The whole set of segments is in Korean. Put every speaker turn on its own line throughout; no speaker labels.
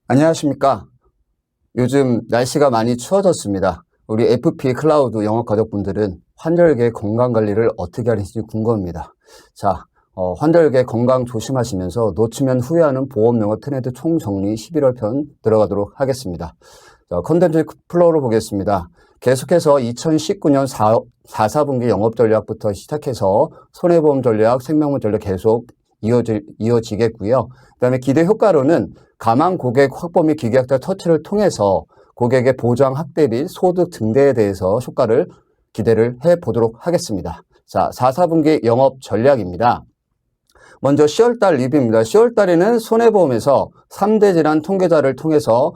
안녕하십니까. 요즘 날씨가 많이 추워졌습니다. 우리 FP 클라우드 영업 가족분들은 환절기에 건강관리를 어떻게 하는지 궁금합니다. 자, 환절기에 건강 조심하시면서 놓치면 후회하는 보험영어 트렌드 총정리 11월 편 들어가도록 하겠습니다. 자, 컨텐츠 플로우로 보겠습니다. 계속해서 2019년 4분기 영업전략부터 시작해서 손해보험 전략, 생명보험 전략 계속 이어지겠고요. 그 다음에 기대 효과로는 가망 고객 확보 및 기계학자 터치를 통해서 고객의 보장 확대 및 소득 증대에 대해서 효과를 기대를 해보도록 하겠습니다. 자, 4분기 영업 전략입니다. 먼저 10월달 리뷰입니다. 10월달에는 손해보험에서 3대 질환 통계자를 통해서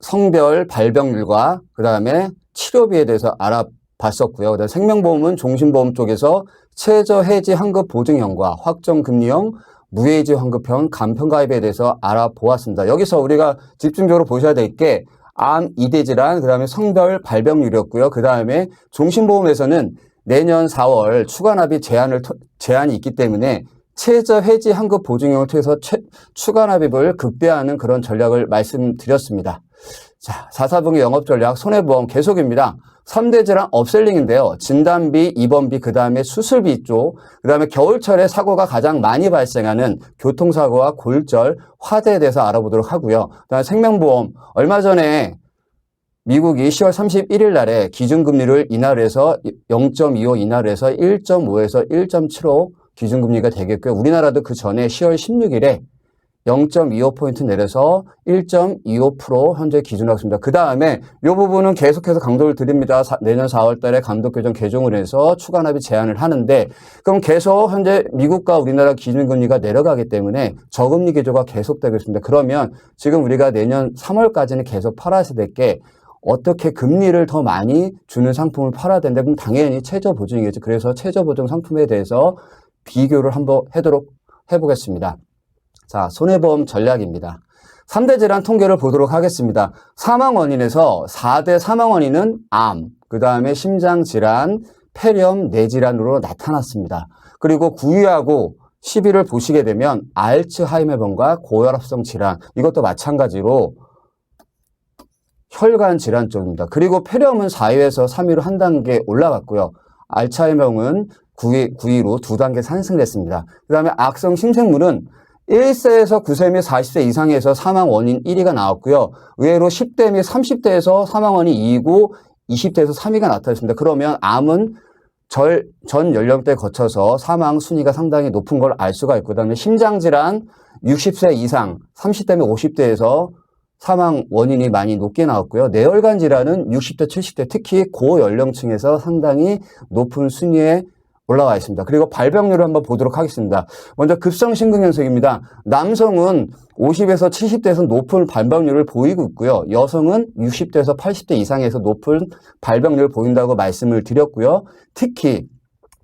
성별 발병률과 그 다음에 치료비에 대해서 알아봤었고요. 그다음에 생명보험은 종신보험 쪽에서 최저 해지 환급 보증형과 확정금리형 무해지 환급형 간편가입에 대해서 알아보았습니다. 여기서 우리가 집중적으로 보셔야 될 게 암 2대 질환, 그 다음에 성별 발병률이었고요. 그 다음에 종신보험에서는 내년 4월 추가납입 제한이 있기 때문에 최저 해지 환급 보증형을 통해서 추가납입을 극대화하는 그런 전략을 말씀드렸습니다. 자, 4분기 영업전략 손해보험 계속입니다. 3대 질환 업셀링인데요. 진단비, 입원비, 그 다음에 수술비 쪽, 그 다음에 겨울철에 사고가 가장 많이 발생하는 교통사고와 골절, 화재에 대해서 알아보도록 하고요. 그 다음에 생명보험, 얼마 전에 미국이 10월 31일 날에 기준금리를 인하를 해서 0.25 인하를 해서 1.5에서 1.75 기준금리가 되겠고요. 우리나라도 그 전에 10월 16일에 0.25포인트 내려서 1.25% 현재 기준으로 했습니다. 그 다음에 이 부분은 계속해서 강조를 드립니다. 내년 4월 달에 감독규정 개정을 해서 추가납입 제한을 하는데 그럼 계속 현재 미국과 우리나라 기준금리가 내려가기 때문에 저금리 기조가 계속되고 있습니다. 그러면 지금 우리가 내년 3월까지는 계속 팔아야 될 게 어떻게 금리를 더 많이 주는 상품을 팔아야 되는데 그럼 당연히 최저보증이겠죠. 그래서 최저보증 상품에 대해서 비교를 한번 해보겠습니다. 자, 손해보험 전략입니다. 3대 질환 통계를 보도록 하겠습니다. 사망 원인에서 4대 사망 원인은 암, 그 다음에 심장질환, 폐렴, 뇌질환으로 나타났습니다. 그리고 9위하고 10위를 보시게 되면 알츠하이머병과 고혈압성 질환, 이것도 마찬가지로 혈관 질환 쪽입니다. 그리고 폐렴은 4위에서 3위로 한 단계 올라갔고요. 알츠하이머병은 9위로 2단계 상승됐습니다. 그 다음에 악성 신생물은 1세에서 9세 및 40세 이상에서 사망 원인 1위가 나왔고요. 의외로 10대 및 30대에서 사망 원인 2위고 20대에서 3위가 나타났습니다. 그러면 암은 전 연령대 거쳐서 사망 순위가 상당히 높은 걸 알 수가 있고, 그 다음에 심장질환 60세 이상, 30대 및 50대에서 사망 원인이 많이 높게 나왔고요. 뇌혈관 질환은 60대, 70대, 특히 고연령층에서 상당히 높은 순위에 올라와 있습니다. 그리고 발병률을 한번 보도록 하겠습니다. 먼저 급성심근경색입니다. 남성은 50에서 70대에서 높은 발병률을 보이고 있고요. 여성은 60대에서 80대 이상에서 높은 발병률을 보인다고 말씀을 드렸고요. 특히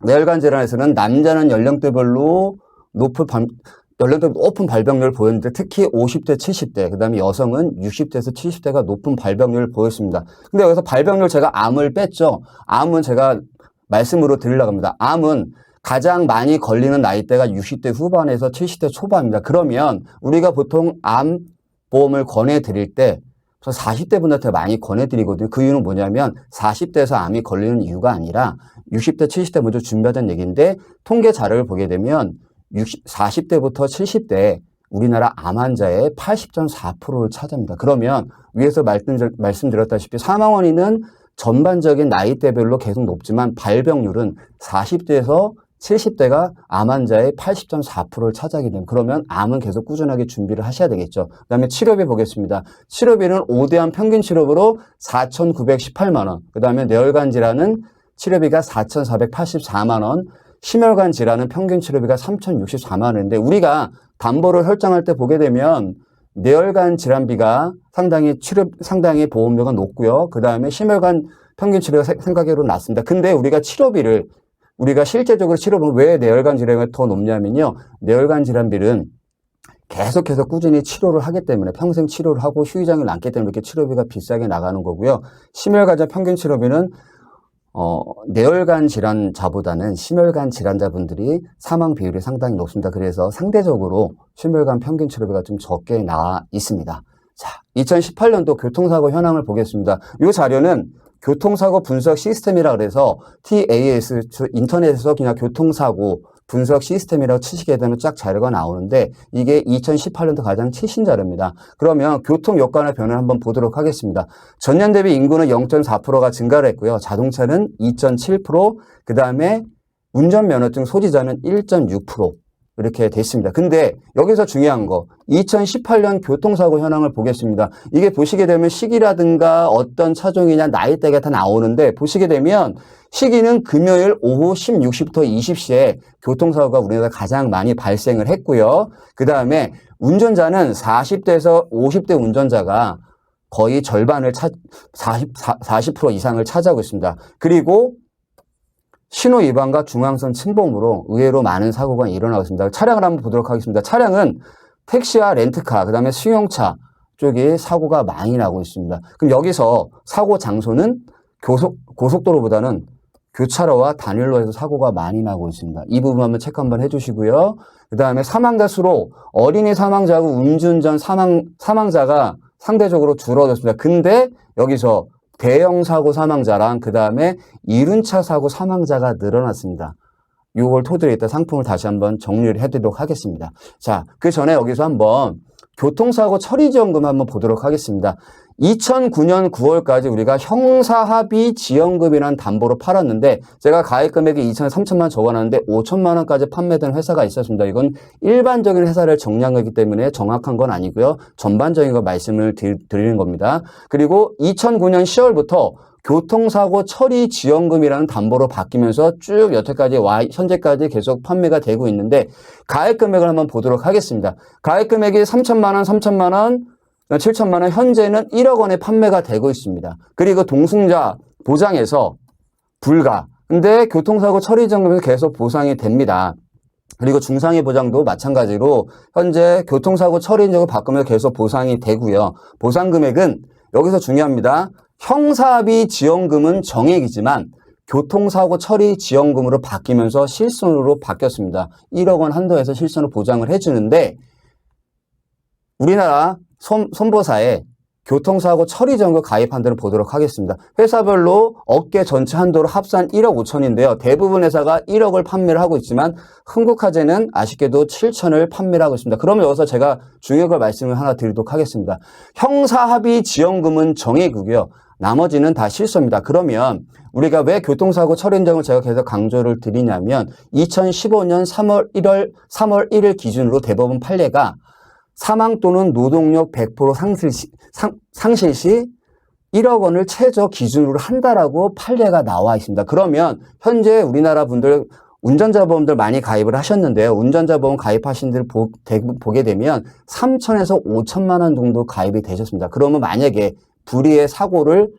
뇌혈관 질환에서는 남자는 연령대별로 높은 발병률을 보였는데 특히 50대, 70대, 그 다음에 여성은 60대에서 70대가 높은 발병률을 보였습니다. 근데 여기서 발병률 제가 암을 뺐죠. 암은 제가 말씀으로 드리려고 합니다. 암은 가장 많이 걸리는 나이대가 60대 후반에서 70대 초반입니다. 그러면 우리가 보통 암 보험을 권해드릴 때 저 40대 분한테 많이 권해드리거든요. 그 이유는 뭐냐면 40대에서 암이 걸리는 이유가 아니라 60대, 70대 먼저 준비하자는 얘기인데 통계 자료를 보게 되면 40대부터 70대 우리나라 암 환자의 80.4%를 차지합니다. 그러면 위에서 말씀드렸다시피 사망 원인은 전반적인 나이대별로 계속 높지만 발병률은 40대에서 70대가 암 환자의 80.4%를 차지하게 되면 그러면 암은 계속 꾸준하게 준비를 하셔야 되겠죠. 그 다음에 치료비 보겠습니다. 치료비는 5대암 평균 치료비로 4,918만 원. 그 다음에 뇌혈관 질환은 치료비가 4,484만 원. 심혈관 질환은 평균 치료비가 3,064만 원인데 우리가 담보를 설정할 때 보게 되면 뇌혈관 질환비가 상당히 보험료가 높고요. 그 다음에 심혈관 평균 치료가 생각외로 낮습니다. 근데 우리가 실제적으로 치료비는 왜 뇌혈관 질환이 더 높냐면요. 뇌혈관 질환비는 계속해서 꾸준히 치료를 하기 때문에 평생 치료를 하고 휴의장을 남기 때문에 이렇게 치료비가 비싸게 나가는 거고요. 심혈관절 평균 치료비는 뇌혈관 질환자보다는 심혈관 질환자분들이 사망 비율이 상당히 높습니다. 그래서 상대적으로 심혈관 평균 치료비가 좀 적게 나와 있습니다. 자, 2018년도 교통사고 현황을 보겠습니다. 이 자료는 교통사고 분석 시스템이라 그래서 TAS 인터넷에서 그냥 교통사고 분석 시스템이라고 치시게 되면 쫙 자료가 나오는데 이게 2018년도 가장 최신 자료입니다. 그러면 교통 여건의 변화를 한번 보도록 하겠습니다. 전년 대비 인구는 0.4%가 증가를 했고요. 자동차는 2.7%, 그 다음에 운전면허증 소지자는 1.6% 이렇게 됐습니다. 근데 여기서 중요한 거 2018년 교통사고 현황을 보겠습니다. 이게 보시게 되면 시기라든가 어떤 차종이냐 나이대가 다 나오는데 보시게 되면 시기는 금요일 오후 16시부터 20시에 교통사고가 우리나라에 가장 많이 발생을 했고요. 그 다음에 운전자는 40대에서 50대 운전자가 거의 절반을 40% 이상을 차지하고 있습니다. 그리고 신호 위반과 중앙선 침범으로 의외로 많은 사고가 일어나고 있습니다. 차량을 한번 보도록 하겠습니다. 차량은 택시와 렌트카, 그 다음에 승용차 쪽에 사고가 많이 나고 있습니다. 그럼 여기서 사고 장소는 고속도로보다는 교차로와 단일로에서 사고가 많이 나고 있습니다. 이 부분 한번 체크 한번 해주시고요. 그 다음에 사망자 수로 어린이 사망자하고 음주운전 사망자가 상대적으로 줄어들었습니다. 근데 여기서 대형 사고 사망자랑 그 다음에 이륜차 사고 사망자가 늘어났습니다. 이걸 토대로 이따 상품을 다시 한번 정리를 해드리도록 하겠습니다. 자, 그 전에 여기서 한번 교통사고 처리지원금 한번 보도록 하겠습니다. 2009년 9월까지 우리가 형사합의 지원금이라는 담보로 팔았는데 제가 가입 금액이 2천 3천만 원 적어놨는데 5천만 원까지 판매된 회사가 있었습니다. 이건 일반적인 회사를 정리한 거기 때문에 정확한 건 아니고요. 전반적인 거 말씀을 드리는 겁니다. 그리고 2009년 10월부터 교통사고 처리 지원금이라는 담보로 바뀌면서 쭉 여태까지 현재까지 계속 판매가 되고 있는데 가입 금액을 한번 보도록 하겠습니다. 가입 금액이 3천만 원, 3천만 원, 7천만 원, 현재는 1억 원에 판매가 되고 있습니다. 그리고 동승자 보장에서 불가. 근데 교통사고 처리 지원금에서 계속 보상이 됩니다. 그리고 중상해 보장도 마찬가지로 현재 교통사고 처리 지원금 바꾸면서 계속 보상이 되고요. 보상 금액은 여기서 중요합니다. 형사합의 지원금은 정액이지만 교통사고 처리 지원금으로 바뀌면서 실손으로 바뀌었습니다. 1억 원 한도에서 실손을 보장을 해주는데 우리나라 손보사에 교통사고 처리 지원금 가입 한도를 보도록 하겠습니다. 회사별로 업계 전체 한도로 합산 1억 5천인데요. 대부분 회사가 1억을 판매를 하고 있지만 흥국화재는 아쉽게도 7천을 판매를 하고 있습니다. 그러면 여기서 제가 중요한 걸 말씀을 하나 드리도록 하겠습니다. 형사합의 지원금은 정액이고요. 나머지는 다 실손입니다. 그러면 우리가 왜 교통사고 처리 인정을 제가 계속 강조를 드리냐면 2015년 3월 1일 기준으로 대법원 판례가 사망 또는 노동력 100% 상실 시 1억 원을 최저 기준으로 한다라고 판례가 나와 있습니다. 그러면 현재 우리나라 분들 운전자보험들 많이 가입을 하셨는데요. 운전자보험 가입하신 분들 보게 되면 3천에서 5천만 원 정도 가입이 되셨습니다. 그러면 만약에 불의의 사고를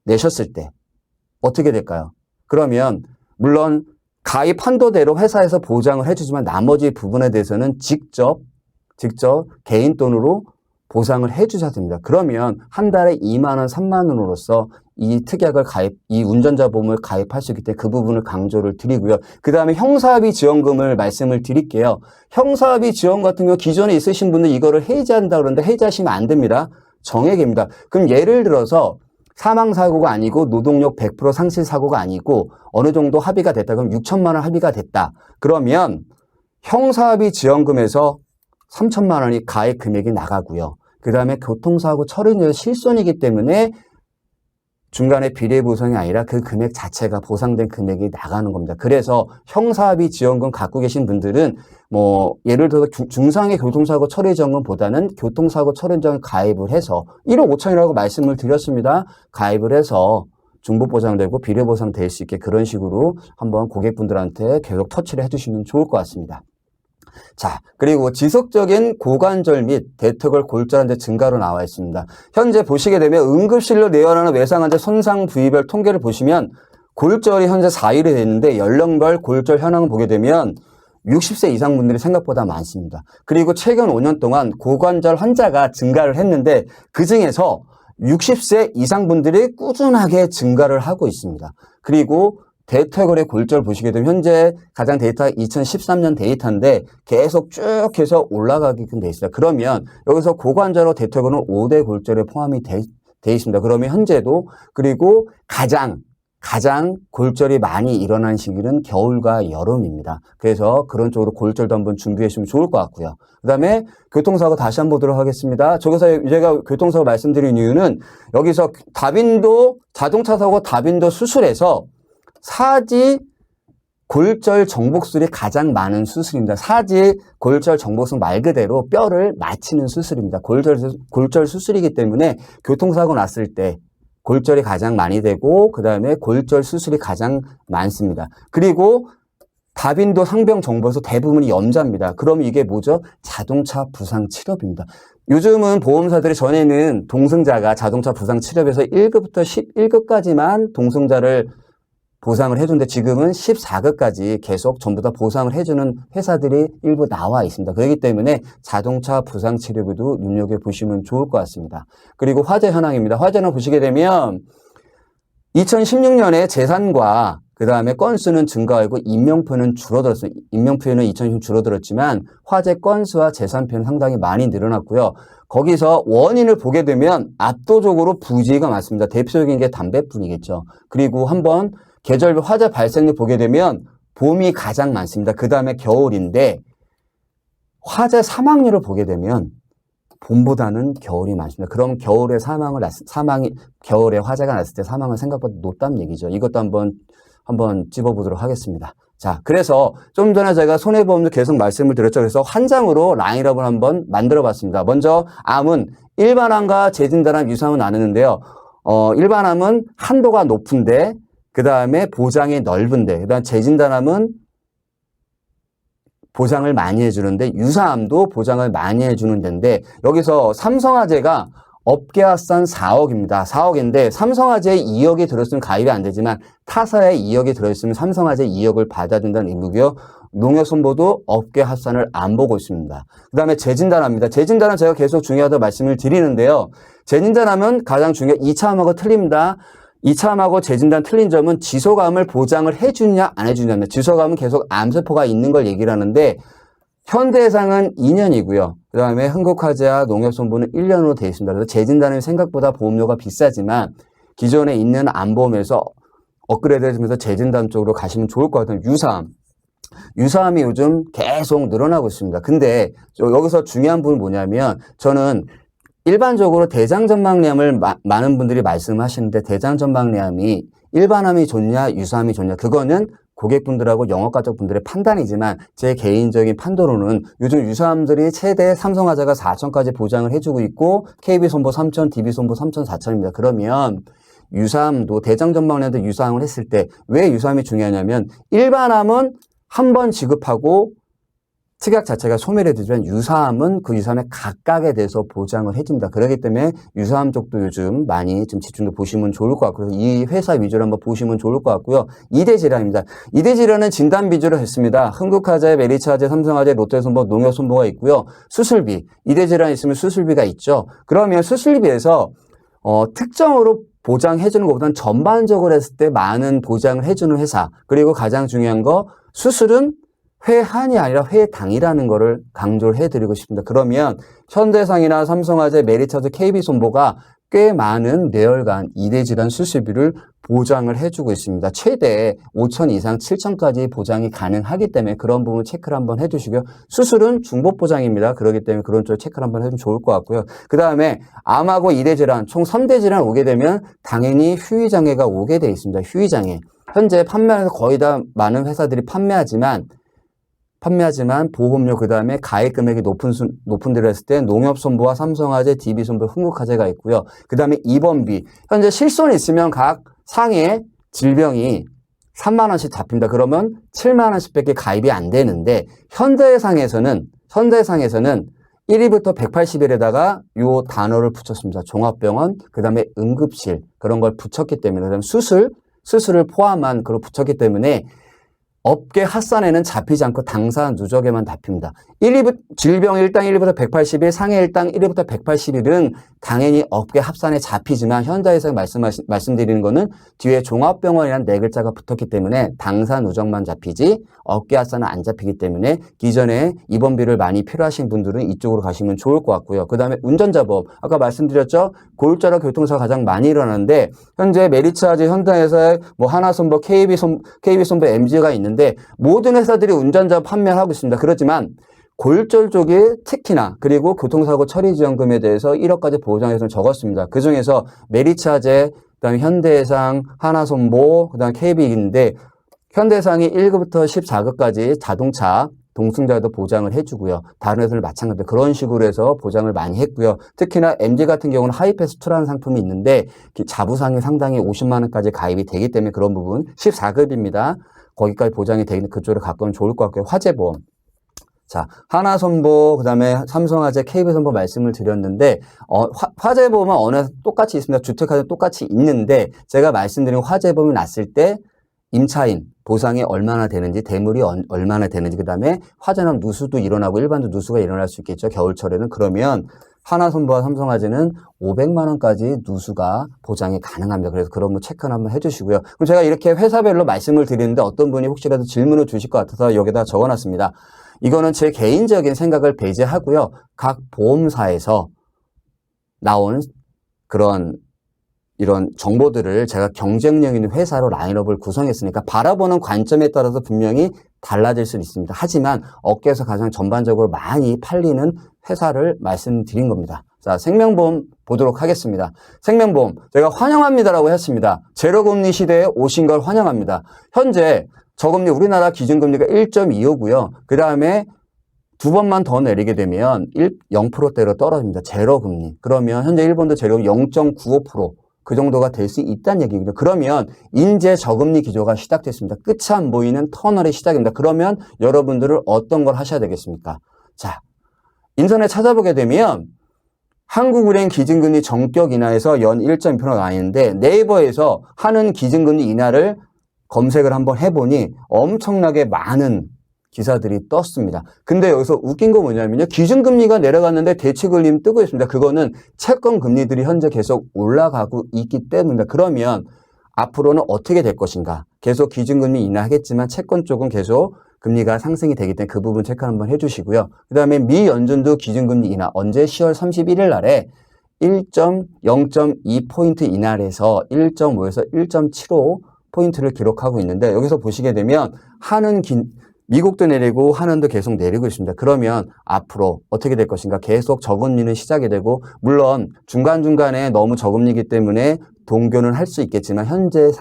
내셨을 때 어떻게 될까요? 그러면 물론 가입 한도대로 회사에서 보장을 해주지만 나머지 부분에 대해서는 직접 개인 돈으로 보상을 해주셔야 됩니다. 그러면 한 달에 2만 원, 3만 원으로서 이 특약을 이 운전자 보험을 가입할 수 있기 때문에 그 부분을 강조를 드리고요. 그 다음에 형사합의 지원금을 말씀을 드릴게요. 형사합의 지원 같은 경우 기존에 있으신 분들 이거를 해지한다 그러는데 해지하시면 안 됩니다. 정액입니다. 그럼 예를 들어서 사망사고가 아니고 노동력 100% 상실 사고가 아니고 어느 정도 합의가 됐다. 그럼 6천만 원 합의가 됐다. 그러면 형사합의 지원금에서 3천만 원이 가입 금액이 나가고요. 그 다음에 교통사고 처리는 실손이기 때문에 중간에 비례보상이 아니라 그 금액 자체가 보상된 금액이 나가는 겁니다. 그래서 형사합의 지원금 갖고 계신 분들은 예를 들어서 중상의 교통사고 처리 지원금보다는 교통사고 처리 지원금 가입을 해서 1억 5천이라고 말씀을 드렸습니다. 가입을 해서 중복보상되고 비례보상 될 수 있게 그런 식으로 한번 고객분들한테 계속 터치를 해주시면 좋을 것 같습니다. 자, 그리고 지속적인 고관절 및 대퇴골 골절 환자 증가로 나와 있습니다. 현재 보시게 되면 응급실로 내원하는 외상환자 손상 부위별 통계를 보시면 골절이 현재 4위로 되어 있는데 연령별 골절 현황을 보게 되면 60세 이상 분들이 생각보다 많습니다. 그리고 최근 5년 동안 고관절 환자가 증가를 했는데 그중에서 60세 이상 분들이 꾸준하게 증가를 하고 있습니다. 그리고 대퇴골의 골절 보시게 되면 현재 가장 데이터 2013년 데이터인데 계속 쭉 해서 올라가게끔 돼 있어요. 그러면 여기서 고관절로 대퇴골은 5대 골절에 포함이 돼 있습니다. 그러면 현재도 그리고 가장 골절이 많이 일어나는 시기는 겨울과 여름입니다. 그래서 그런 쪽으로 골절도 한번 준비해 주시면 좋을 것 같고요. 그 다음에 교통사고 다시 한번 보도록 하겠습니다. 저기서 제가 교통사고 말씀드린 이유는 여기서 자동차 사고 다빈도 수술에서 사지 골절 정복술이 가장 많은 수술입니다. 사지 골절 정복술 말 그대로 뼈를 맞추는 수술입니다. 골절 수술이기 때문에 교통사고 났을 때 골절이 가장 많이 되고 그 다음에 골절 수술이 가장 많습니다. 그리고 다빈도 상병 정보에서 대부분이 염자입니다. 그럼 이게 뭐죠? 자동차 부상 치료비입니다. 요즘은 보험사들이 전에는 동승자가 자동차 부상 치료비에서 1급부터 11급까지만 동승자를 보상을 해주는데 지금은 14급까지 계속 전부 다 보상을 해주는 회사들이 일부 나와 있습니다. 그렇기 때문에 자동차 부상 치료비도 눈여겨보시면 좋을 것 같습니다. 그리고 화재 현황입니다. 화재 현황 보시게 되면 2016년에 재산과 그 다음에 건수는 증가하고 인명표는 줄어들었어요. 인명표는 2016년 줄어들었지만 화재 건수와 재산표는 상당히 많이 늘어났고요. 거기서 원인을 보게 되면 압도적으로 부지가 많습니다. 대표적인 게 담배뿐이겠죠. 그리고 한번 계절별 화재 발생률 보게 되면 봄이 가장 많습니다. 그 다음에 겨울인데 화재 사망률을 보게 되면 봄보다는 겨울이 많습니다. 그럼 겨울에 겨울에 화재가 났을 때 사망은 생각보다 높다는 얘기죠. 이것도 한번 찝어보도록 하겠습니다. 자, 그래서 좀 전에 제가 손해보험도 계속 말씀을 드렸죠. 그래서 한 장으로 라인업을 한번 만들어 봤습니다. 먼저 암은 일반암과 재진단암, 유사암은 나누는데요. 일반암은 한도가 높은데 그 다음에 보장이 넓은데, 그 다음 재진단암은 보장을 많이 해주는데, 유사암도 보장을 많이 해주는 데인데, 여기서 삼성화재가 업계합산 4억입니다. 4억인데, 삼성화재에 2억이 들었으면 가입이 안 되지만, 타사에 2억이 들어있으면 삼성화재 2억을 받아야 된다는 의무고요. 농협선보도 업계 합산을 안 보고 있습니다. 그 다음에 재진단암입니다. 재진단암 제가 계속 중요하다고 말씀을 드리는데요. 재진단암은 가장 중요한 2차암하고 틀립니다. 2차암하고 재진단 틀린 점은 지소감을 보장을 해주냐 안 해주냐입니다. 지소감은 계속 암세포가 있는 걸 얘기를 하는데 현대해상은 2년이고요. 그 다음에 흥국화재와 농협선보는 1년으로 되어 있습니다. 그래서 재진단은 생각보다 보험료가 비싸지만 기존에 있는 암보험에서 업그레이드 해주면서 재진단 쪽으로 가시면 좋을 것 같아요. 유사암이 요즘 계속 늘어나고 있습니다. 근데 여기서 중요한 부분은 뭐냐면 저는 일반적으로 대장전망암을 많은 분들이 말씀하시는데 대장전망암이 일반암이 좋냐 유사암이 좋냐 그거는 고객분들하고 영업가족분들의 판단이지만 제 개인적인 판도로는 요즘 유사암들이 최대 삼성화재가 4천까지 보장을 해주고 있고 KB손보 3천, DB손보 3천, 4천입니다. 그러면 유사암도 대장전망암도 유사암을 했을 때 왜 유사암이 중요하냐면 일반암은 한 번 지급하고 특약 자체가 소멸이 되지만 유사암은 그 유사암의 각각에 대해서 보장을 해줍니다. 그렇기 때문에 유사암 쪽도 요즘 많이 좀 집중도 보시면 좋을 것 같고요. 이 회사 위주로 한번 보시면 좋을 것 같고요. 2대 질환입니다. 2대 질환은 진단 위주로 했습니다. 흥국화재, 메리츠화재, 삼성화재, 롯데손보, 농협손보가 있고요. 수술비, 2대 질환이 있으면 수술비가 있죠. 그러면 수술비에서 특정으로 보장해주는 것보다는 전반적으로 했을 때 많은 보장을 해주는 회사 그리고 가장 중요한 거 수술은 회한이 아니라 회당이라는 거를 강조를 해드리고 싶습니다. 그러면 현대상이나 삼성화재, 메리츠화재, KB손보가 꽤 많은 뇌혈관 2대 질환 수술비를 보장을 해주고 있습니다. 최대 5천 이상 7천까지 보장이 가능하기 때문에 그런 부분 체크를 한번 해주시고요. 수술은 중복 보장입니다. 그렇기 때문에 그런 쪽 체크를 한번 해주면 좋을 것 같고요. 그 다음에 암하고 2대 질환, 총 3대 질환 오게 되면 당연히 휴의장애가 오게 돼 있습니다. 휴의장애. 현재 판매하는 거의 다 많은 회사들이 판매하지만 보험료 그 다음에 가입 금액이 높은 데를 했을 때 농협손보와 삼성화재, DB손보, 흥국화재가 있고요. 그 다음에 입원비. 현재 실손이 있으면 각 상해 질병이 3만 원씩 잡힙니다. 그러면 7만 원씩 밖에 가입이 안 되는데 현대해상에서는 1위부터 180일에다가 요 단어를 붙였습니다. 종합병원, 그 다음에 응급실 그런 걸 붙였기 때문에 그다음에 수술을 포함한 그걸 붙였기 때문에 업계 합산에는 잡히지 않고 당사 누적에만 잡힙니다. 질병 1당 1위부터 181, 상해 1당 1위부터 181은 당연히 업계 합산에 잡히지만 현자에서 말씀드리는 거는 뒤에 종합병원이라는 네 글자가 붙었기 때문에 당사 누적만 잡히지 업계 합산은 안 잡히기 때문에 기존에 입원비를 많이 필요하신 분들은 이쪽으로 가시면 좋을 것 같고요. 그 다음에 운전자보험. 아까 말씀드렸죠? 고율자라 교통사가 가장 많이 일어나는데 현재 메리츠아즈 현대에서 뭐 하나손보, KB손보, MG가 있는데 모든 회사들이 운전자 판매를 하고 있습니다. 그렇지만 고율절 쪽이 특히나 그리고 교통사고 처리지원금에 대해서 1억까지 보장해서 적었습니다. 그중에서 메리츠아제, 그다음에 현대해상, 하나손보, 그다음 KB인데 현대해상이 1급부터 14급까지 자동차 동승자도 보장을 해주고요. 다른 회사들 마찬가지로 그런 식으로 해서 보장을 많이 했고요. 특히나 MG 같은 경우는 하이패스2라는 상품이 있는데 자부상이 상당히 50만 원까지 가입이 되기 때문에 그런 부분 14급입니다. 거기까지 보장이 되는 그쪽으로 가까우면 좋을 것 같고요. 화재보험. 자, 하나손보, 그 다음에 삼성화재, KB손보 말씀을 드렸는데, 화재보험은 어느 똑같이 있습니다. 주택화재 똑같이 있는데, 제가 말씀드린 화재보험이 났을 때, 임차인 보상이 얼마나 되는지, 대물이 얼마나 되는지, 그 다음에 화재나 누수도 일어나고 일반도 누수가 일어날 수 있겠죠. 겨울철에는. 그러면 하나손보와 삼성화재는 500만 원까지 누수가 보장이 가능합니다. 그래서 그런 거 체크는 한번 해주시고요. 그럼 제가 이렇게 회사별로 말씀을 드리는데 어떤 분이 혹시라도 질문을 주실 것 같아서 여기다 적어놨습니다. 이거는 제 개인적인 생각을 배제하고요. 각 보험사에서 나온 이런 정보들을 제가 경쟁력 있는 회사로 라인업을 구성했으니까 바라보는 관점에 따라서 분명히 달라질 수 있습니다. 하지만 업계에서 가장 전반적으로 많이 팔리는 회사를 말씀드린 겁니다. 자, 생명보험 보도록 하겠습니다. 생명보험 제가 환영합니다라고 했습니다. 제로금리 시대에 오신 걸 환영합니다. 현재 저금리 우리나라 기준금리가 1.25고요. 그 다음에 두 번만 더 내리게 되면 0%대로 떨어집니다. 제로금리. 그러면 현재 일본도 제로금리 0.95% 그 정도가 될 수 있다는 얘기거든요. 그러면 인제 저금리 기조가 시작됐습니다. 끝이 안 보이는 터널의 시작입니다. 그러면 여러분들은 어떤 걸 하셔야 되겠습니까? 자, 인터넷 찾아보게 되면 한국은행 기준금리 정격 인하에서 연 1.2% 나와 있는데 네이버에서 하는 기준금리 인하를 검색을 한번 해보니 엄청나게 많은 기사들이 떴습니다. 근데 여기서 웃긴 거 뭐냐면요. 기준금리가 내려갔는데 대체금리 뜨고 있습니다. 그거는 채권 금리들이 현재 계속 올라가고 있기 때문입니다. 그러면 앞으로는 어떻게 될 것인가? 계속 기준금리 인하하겠지만 채권 쪽은 계속 금리가 상승이 되기 때문에 그 부분 체크 한번 해주시고요. 그 다음에 미 연준도 기준금리 인하 언제 10월 31일 날에 0.2포인트 인하해서 1.5에서 1.75 포인트를 기록하고 있는데 여기서 보시게 되면 미국도 내리고 한은도 계속 내리고 있습니다. 그러면 앞으로 어떻게 될 것인가? 계속 저금리는 시작이 되고 물론 중간중간에 너무 저금리이기 때문에 동결은 할 수 있겠지만 현재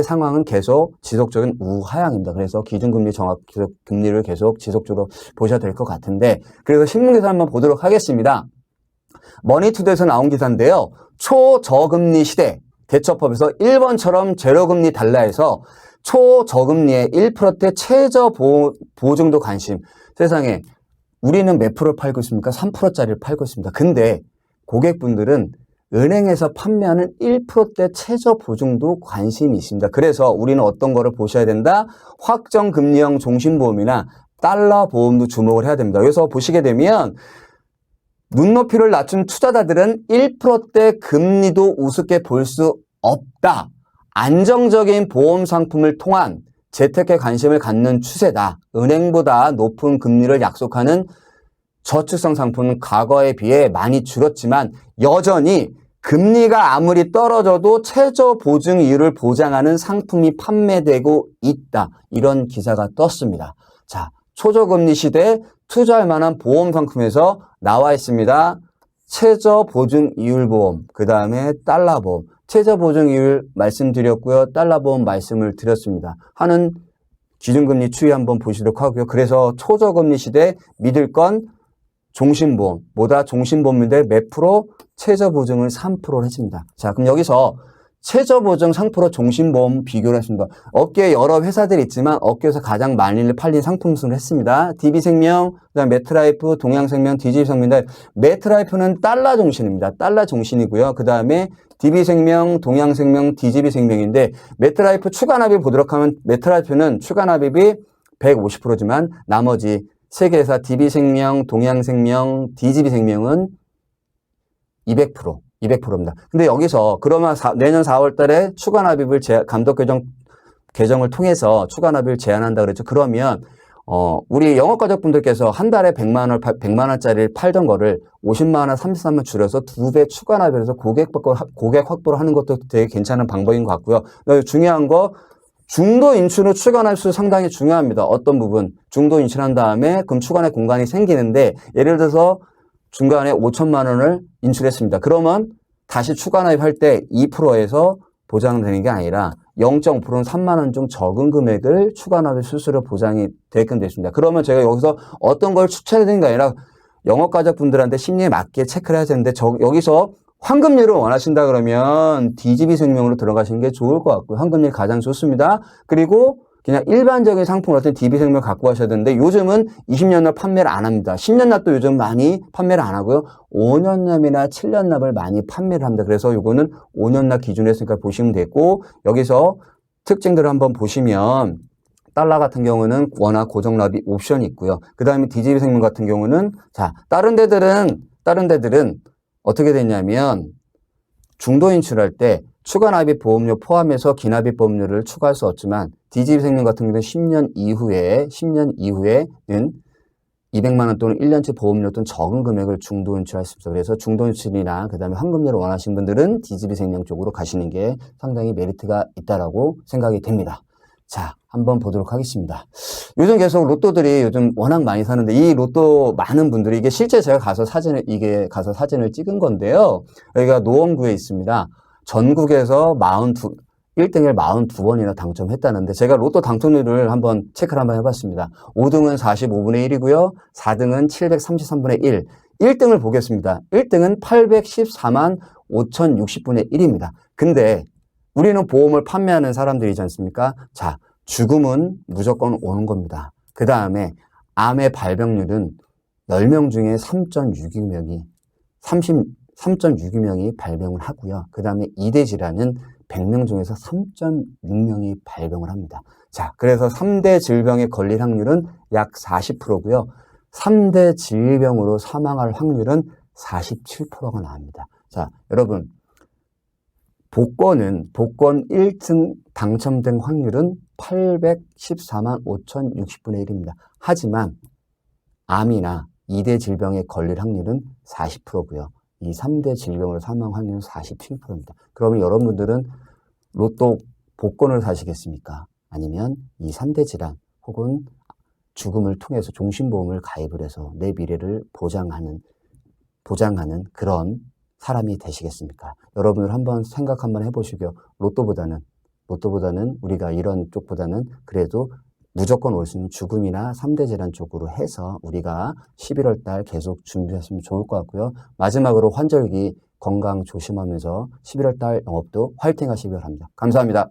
상황은 계속 지속적인 우하향입니다. 그래서 기준금리 금리를 계속 지속적으로 보셔야 될 것 같은데 그래서 신문기사 한번 보도록 하겠습니다. 머니투데이에서 나온 기사인데요. 초저금리 시대 대처법에서 1번처럼 제로금리 달러에서 초저금리에 1%대 최저 보증도 관심. 세상에 우리는 몇 프로 팔고 있습니까? 3%짜리를 팔고 있습니다. 근데 고객분들은 은행에서 판매하는 1%대 최저 보증도 관심이 있습니다. 그래서 우리는 어떤 거를 보셔야 된다? 확정금리형 종신보험이나 달러 보험도 주목을 해야 됩니다. 여기서 보시게 되면 눈높이를 낮춘 투자자들은 1%대 금리도 우습게 볼 수 없다. 안정적인 보험 상품을 통한 재테크에 관심을 갖는 추세다. 은행보다 높은 금리를 약속하는 저축성 상품은 과거에 비해 많이 줄었지만 여전히 금리가 아무리 떨어져도 최저 보증 이율을 보장하는 상품이 판매되고 있다. 이런 기사가 떴습니다. 자, 초저금리 시대에 투자할 만한 보험 상품에서 나와 있습니다. 최저 보증 이율 보험, 그 다음에 달러 보험. 최저 보증 이율 말씀드렸고요. 달러 보험 말씀을 드렸습니다. 하는 기준금리 추이 한번 보시도록 하고요. 그래서 초저금리 시대에 믿을 건 종신보험, 종신보험인데 몇 프로? 최저 보증을 3%를 해줍니다. 자, 그럼 여기서 최저보증 상프로 종신보험 비교를 했습니다. 업계에 여러 회사들이 있지만 업계에서 가장 많이 팔린 상품 순을 했습니다. DB생명, 그다음 메트라이프, 동양생명, DG생명인데 메트라이프는 달러 종신입니다. 달러 종신이고요. 그 다음에 DB생명, 동양생명, DGB생명인데 메트라이프 추가납입 보도록 하면 메트라이프는 추가납입이 150%지만 나머지 세 개 회사 DB생명, 동양생명, DGB생명은 200%입니다. 근데 여기서 그러면 내년 4월 달에 추가납입을 감독 개정을 통해서 추가납입을 제한한다 그랬죠. 그러면 우리 영업가족분들께서 한 달에 100만 원짜리를 팔던 거를 50만 원, 33만 원 줄여서 2배 추가납입을 해서 고객 확보를 하는 것도 되게 괜찮은 방법인 것 같고요. 중요한 거 중도 인출은 추가납입수 상당히 중요합니다. 어떤 부분 중도 인출한 다음에 그럼 추가납입 공간이 생기는데 예를 들어서 중간에 5천만 원을 인출했습니다. 그러면 다시 추가납입할 때 2%에서 보장되는 게 아니라 0.5%는 3만 원 좀 적은 금액을 추가납입 수수료 보장이 되게끔 됐습니다. 그러면 제가 여기서 어떤 걸 추천해야 되는 게 아니라 영업가족분들한테 심리에 맞게 체크를 해야 되는데 여기서 환급률을 원하신다 그러면 DGB생명으로 들어가시는 게 좋을 것 같고요. 환급률이 가장 좋습니다. 그리고 그냥 일반적인 상품 같은 DB생명을 갖고 가셔야 되는데 요즘은 20년납 판매를 안 합니다. 10년납도 요즘 많이 판매를 안 하고요. 5년납이나 7년납을 많이 판매를 합니다. 그래서 요거는 5년납 기준으로 했으니까 보시면 되고 여기서 특징들을 한번 보시면 달러 같은 경우는 워낙 고정납입 옵션이 있고요. 그 다음에 DGB생명 같은 경우는 다른 데들은 어떻게 됐냐면 중도 인출할 때 추가납입 보험료 포함해서 기납입 보험료를 추가할 수 없지만 DGB생명 같은 경우는 10년 이후에는 200만 원 또는 1년치 보험료 또는 적은 금액을 중도 인출할 수 있어요. 그래서 중도 인출이나 그다음에 환급료를 원하시는 분들은 DGB생명 쪽으로 가시는 게 상당히 메리트가 있다라고 생각이 됩니다. 자, 한번 보도록 하겠습니다. 요즘 계속 로또들이 요즘 워낙 많이 사는데 이 로또 많은 분들이 이게 실제 제가 가서 사진을 찍은 건데요. 여기가 노원구에 있습니다. 전국에서 1등을 42번이나 당첨했다는데 제가 로또 당첨률을 한번 체크를 한번 해봤습니다. 5등은 45분의 1이고요. 4등은 733분의 1. 1등을 보겠습니다. 1등은 814만 5060분의 1입니다. 근데 우리는 보험을 판매하는 사람들이지 않습니까? 자, 죽음은 무조건 오는 겁니다. 그 다음에 암의 발병률은 10명 중에 3.6명이 발병을 하고요. 그 다음에 이대 질환은 100명 중에서 3.6명이 발병을 합니다. 자, 그래서 3대 질병에 걸릴 확률은 약 40%고요. 3대 질병으로 사망할 확률은 47%가 나옵니다. 자, 여러분, 복권 1등 당첨된 확률은 814만 5060분의 1입니다. 하지만 암이나 2대 질병에 걸릴 확률은 40%고요. 이 3대 질병으로 사망 확률은 47%입니다. 그러면 여러분들은 로또 복권을 사시겠습니까? 아니면 이 3대 질환 혹은 죽음을 통해서 종신보험을 가입을 해서 내 미래를 보장하는 그런 사람이 되시겠습니까? 여러분들 한번 생각 한번 해보시고요. 로또보다는 우리가 이런 쪽보다는 그래도 무조건 올 수 있는 죽음이나 3대 질환 쪽으로 해서 우리가 11월 달 계속 준비하시면 좋을 것 같고요. 마지막으로 환절기 건강 조심하면서 11월 달 영업도 화이팅 하시기 바랍니다. 감사합니다.